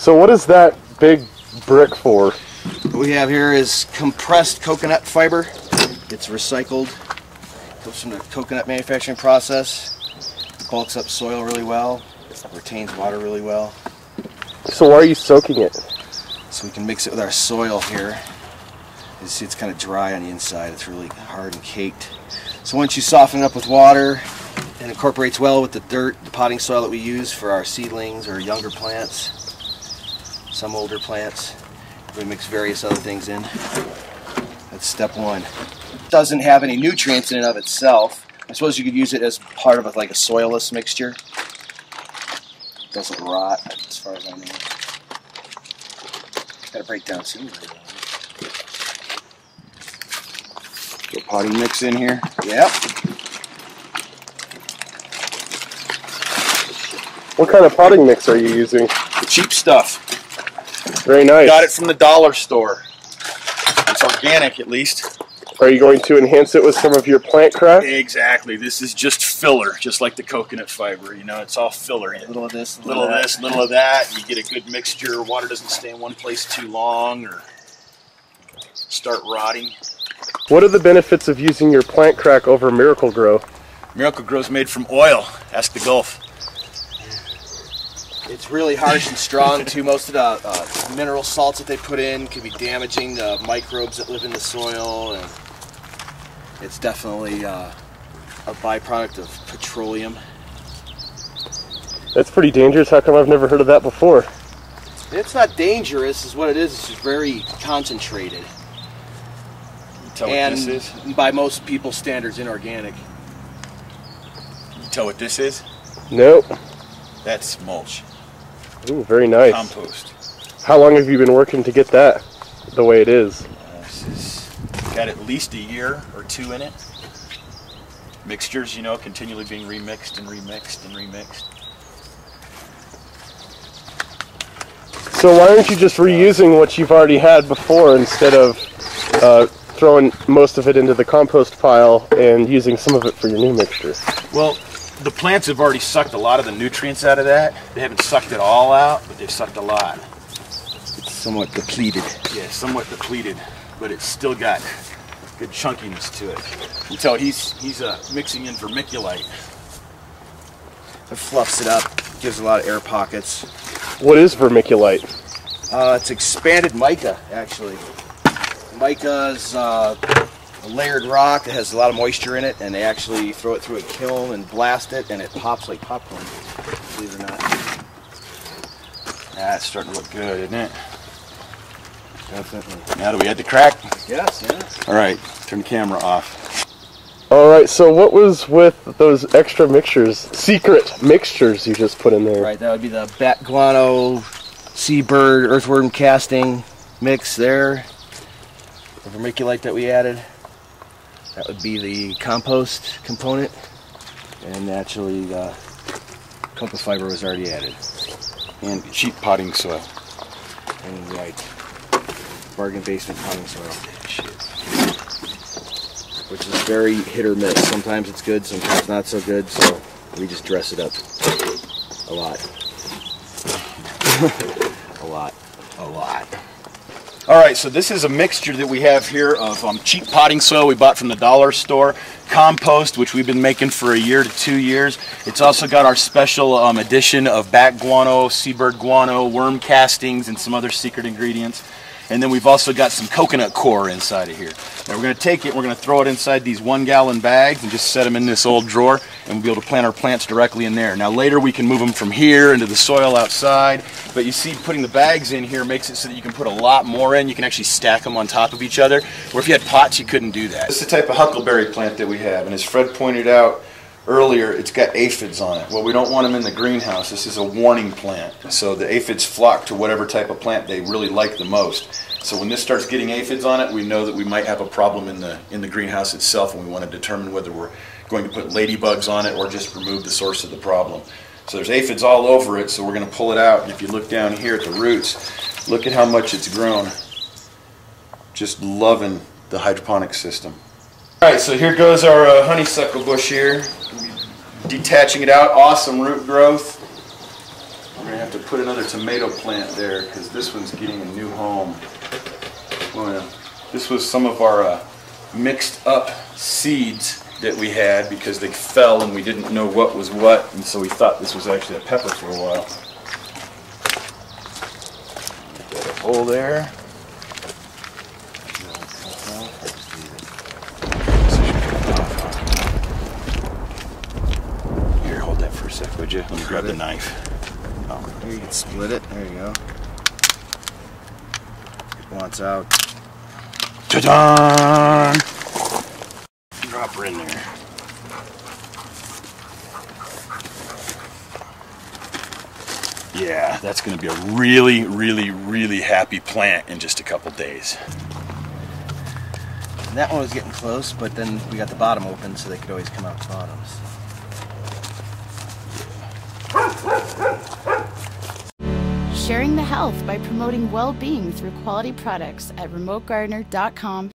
So what is that big brick for? What we have here is compressed coconut fiber. It's recycled. Comes from the coconut manufacturing process. It bulks up soil really well. It retains water really well. So why are you soaking it? So we can mix it with our soil here. You see it's kind of dry on the inside. It's really hard and caked. So once you soften it up with water, it incorporates well with the dirt, the potting soil that we use for our seedlings or younger plants, some older plants. We mix various other things in. That's step one. It doesn't have any nutrients in and of itself. I suppose you could use it as part of like a soilless mixture. It doesn't rot, as far as I know. Got to break down soon. Go potting mix in here. Yep. What kind of potting mix are you using? The cheap stuff. Very nice. Got it from the dollar store. It's organic, at least. Are you going to enhance it with some of your plant craft? Exactly. This is just filler, just like the coconut fiber. You know, it's all filler. A little of this, little of this, little of that. You get a good mixture. Water doesn't stay in one place too long or start rotting. What are the benefits of using your plant crack over Miracle Grow? Miracle Grow is made from oil. Ask the Gulf. It's really harsh and strong too. Most of the mineral salts that they put in can be damaging the microbes that live in the soil, and it's definitely a byproduct of petroleum. That's pretty dangerous. How come I've never heard of that before? It's not dangerous, is what it is. It's just very concentrated. You tell And what this is? by most people's standards, inorganic. You tell what this is? Nope. That's mulch. Ooh, very nice. Compost. How long have you been working to get that the way it is? This is got at least a year or two in it. Mixtures, you know, continually being remixed and remixed and remixed. So why aren't you just reusing what you've already had before instead of throwing most of it into the compost pile and using some of it for your new mixture? Well, the plants have already sucked a lot of the nutrients out of that. They haven't sucked it all out, but they've sucked a lot. It's somewhat depleted. Yeah, somewhat depleted, but it's still got good chunkiness to it. You tell he's mixing in vermiculite. It fluffs it up, gives a lot of air pockets. What is vermiculite? It's expanded mica, actually. Mica is a layered rock that has a lot of moisture in it, and they actually throw it through a kiln and blast it, and it pops like popcorn, believe it or not. That's starting to look good, isn't it? Definitely. Now do we add the crack? Yes, yes. All right, turn the camera off. Alright, so what was with those extra mixtures, secret mixtures you just put in there? Right, that would be the bat guano, seabird, earthworm casting mix there. The vermiculite that we added. That would be the compost component. And naturally the cocoa fiber was already added. And cheap potting soil. And right, bargain basement potting soil. Which is very hit or miss. Sometimes it's good, sometimes not so good, so we just dress it up a lot. A lot. A lot. All right, so this is a mixture that we have here of cheap potting soil we bought from the dollar store, compost, which we've been making for a year to 2 years. It's also got our special addition of bat guano, seabird guano, worm castings, and some other secret ingredients. And then we've also got some coconut coir inside of here. Now we're going to take it, we're going to throw it inside these 1-gallon bags and just set them in this old drawer, and we'll be able to plant our plants directly in there. Now later we can move them from here into the soil outside, but you see putting the bags in here makes it so that you can put a lot more in. You can actually stack them on top of each other, where if you had pots you couldn't do that. This is the type of huckleberry plant that we have, and as Fred pointed out earlier, it's got aphids on it. Well, we don't want them in the greenhouse. This is a warning plant. So the aphids flock to whatever type of plant they really like the most. So when this starts getting aphids on it, we know that we might have a problem in the greenhouse itself, and we want to determine whether we're going to put ladybugs on it or just remove the source of the problem. So there's aphids all over it, so we're going to pull it out. And if you look down here at the roots, look at how much it's grown. Just loving the hydroponic system. All right, so here goes our honeysuckle bush here. Detaching it out, awesome root growth. We're going to have to put another tomato plant there because this one's getting a new home. Well, this was some of our mixed up seeds that we had because they fell and we didn't know what was what, and so we thought this was actually a pepper for a while. Got a hole there. Here, hold that for a sec, would you? Let me grab the knife. Oh. Here, you can split it. There you go. It wants out. Ta-da! Drop her in there. Yeah, that's going to be a really, really, really happy plant in just a couple days. And that one was getting close, but then we got the bottom open so they could always come out the bottoms. Sharing the health by promoting well-being through quality products at remotegardener.com.